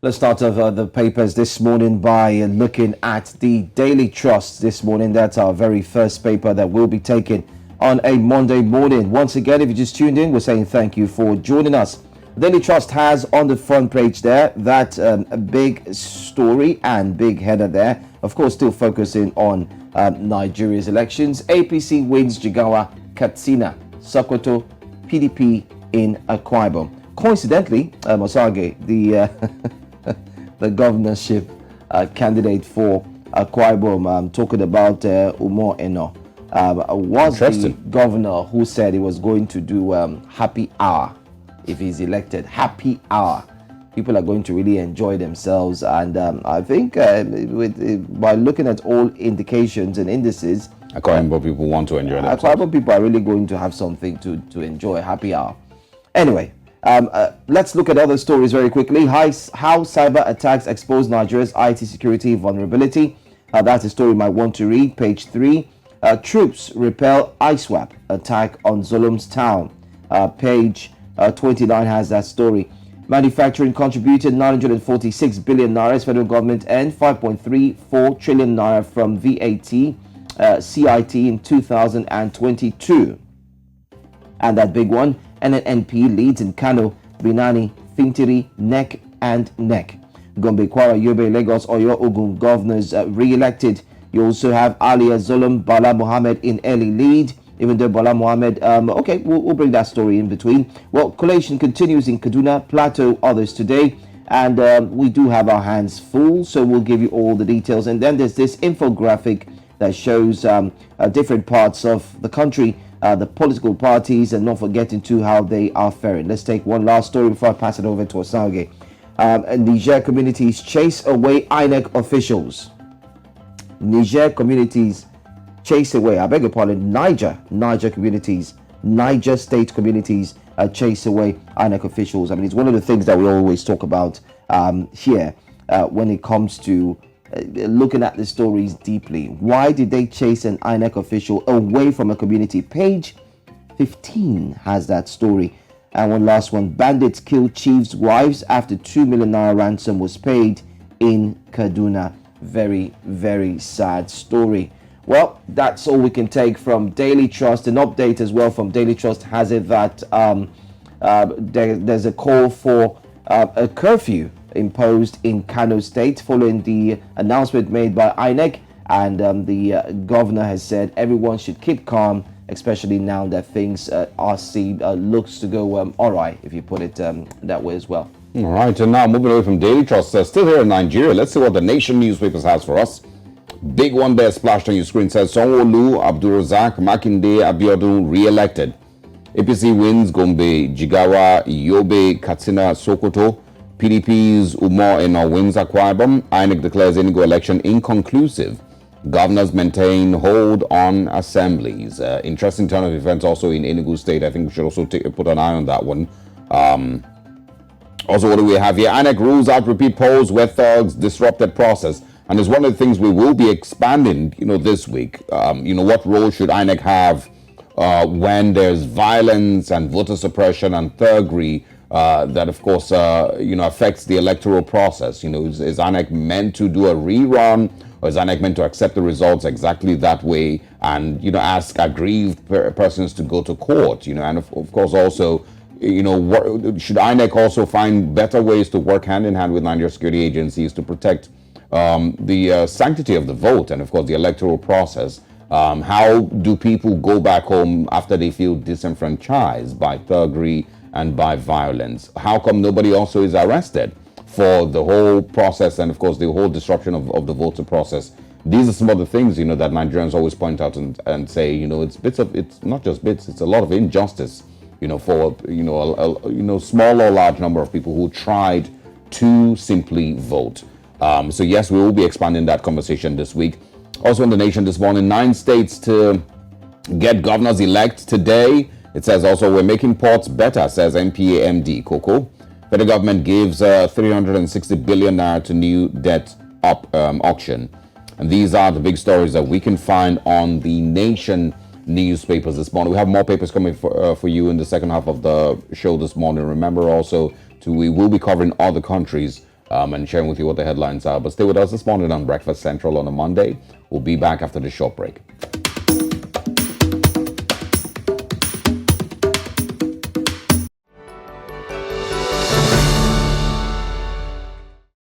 Let's start off the papers this morning by looking at the Daily Trust this morning. That's our very first paper that we'll be taking on a Monday morning. Once again, if you just tuned in, we're saying thank you for joining us. Daily Trust has on the front page there that a big story and big header there. Of course, still focusing on Nigeria's elections. APC wins Jigawa, Katsina, Sokoto, PDP in Akwa Ibom. Coincidentally, Osage, the governorship candidate for Akwa Ibom, talking about Umo Eno, was the governor who said he was going to do happy hour if he's elected. Happy hour. People are going to really enjoy themselves, and I think by looking at all indications and indices, Akwa Ibom people want to enjoy themselves. Akwa Ibom people are really going to have something to enjoy. Happy hour. Anyway. Let's look at other stories very quickly. How cyber attacks expose Nigeria's IT security vulnerability. That's a story you might want to read. Page 3. Troops repel ISWAP attack on Zulum's town. Page 29 has that story. Manufacturing contributed 946 billion naira. Federal government earned 5.34 trillion naira from VAT, CIT in 2022. And that big one, NNP leads in Kano, Binani, Fintiri, neck and neck. Gombe, Kwara, Yobe, Lagos, Oyo, Ogun governors re-elected. You also have Ali Zulum, Bala Mohammed in early lead, even though Bala Mohammed, we'll bring that story in between. Well, collation continues in Kaduna, Plateau, others today. And we do have our hands full, so we'll give you all the details. And then there's this infographic that shows different parts of the country, the political parties, and not forgetting too how they are faring. Let's take one last story before I pass it over to Osage. Niger communities chase away INEC officials. Niger communities chase away, I beg your pardon, Niger communities, Niger state communities chase away INEC officials. I mean, it's one of the things that we always talk about here when it comes to looking at the stories deeply. Why did they chase an INEC official away from a community? Page 15 has that story. And one last one. Bandits kill chief's wives after 2 million naira ransom was paid in Kaduna. Very, very sad story. Well, that's all we can take from Daily Trust. An update as well from Daily Trust has it that there's a call for a curfew imposed in Kano State following the announcement made by INEC, and the governor has said everyone should keep calm, especially now that things looks to go all right, if you put it that way as well. All right, and now moving away from Daily Trust, still here in Nigeria, let's see what the Nation newspapers has for us. Big one there splashed on your screen says Sanwo-Olu, Abdulrazak, Makinde, Abiodun re-elected. APC wins Gombe, Jigawa, Yobe, Katsina, Sokoto. PDP's Umo Eno wins Akwa Ibom. INEC declares Enugu election inconclusive. Governors maintain hold on assemblies. Interesting turn of events also in Enugu State. I think we should also put an eye on that one. Also, what do we have here? INEC rules out repeat polls where thugs disrupted process. And it's one of the things we will be expanding, this week. What role should INEC have when there's violence and voter suppression and thuggery that, of course, affects the electoral process? Is INEC meant to do a rerun, or is INEC meant to accept the results exactly that way and, ask aggrieved persons to go to court? And of course, also, should INEC also find better ways to work hand in hand with Nigerian security agencies to protect the sanctity of the vote and, of course, the electoral process? How do people go back home after they feel disenfranchised by thuggery and by violence? How come nobody also is arrested for the whole process and, of course, the whole disruption of the voter process? These are some of the things, that Nigerians always point out and say, it's not just bits, it's a lot of injustice, for, small or large number of people who tried to simply vote. So yes, we will be expanding that conversation this week. Also in the Nation this morning, 9 states to get governors elect today. It says also we're making ports better, says MPAMD Coco. Federal government gives 360 billion naira to new debt auction. And these are the big stories that we can find on the Nation newspapers this morning. We have more papers coming for you in the second half of the show this morning. Remember also, we will be covering other countries and sharing with you what the headlines are. But stay with us this morning on Breakfast Central on a Monday. We'll be back after the short break.